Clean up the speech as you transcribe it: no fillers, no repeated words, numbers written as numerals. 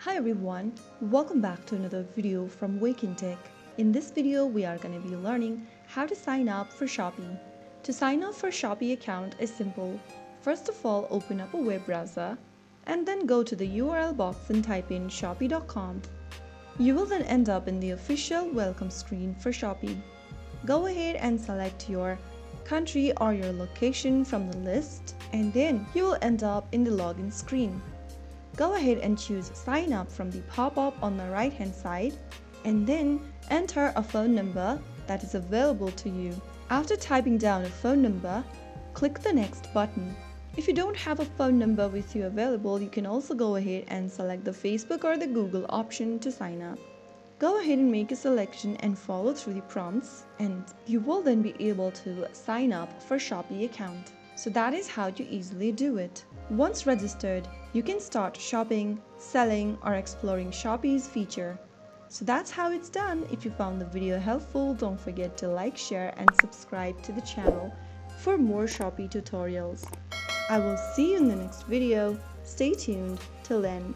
Hi everyone, welcome back to another video from Wake&Tech. In this video, we are going to be learning how to sign up for Shopee. To sign up for Shopee account is simple. First of all, open up a web browser and then go to the URL box and type in shopee.com. You will then end up in the official welcome screen for Shopee. Go ahead and select your country or your location from the list, and then you will end up in the login screen. Go ahead and choose sign up from the pop-up on the right hand side and then enter a phone number that is available to you. After typing down a phone number, click the next button. If you don't have a phone number with you available, you can also go ahead and select the Facebook or the Google option to sign up. Go ahead and make a selection and follow through the prompts, and you will then be able to sign up for Shopee account. So that is how you easily do it. Once registered, you can start shopping, selling, or exploring Shopee's feature. So that's how it's done. If you found the video helpful, don't forget to like, share, and subscribe to the channel for more Shopee tutorials. I will see you in the next video. Stay tuned. Till then.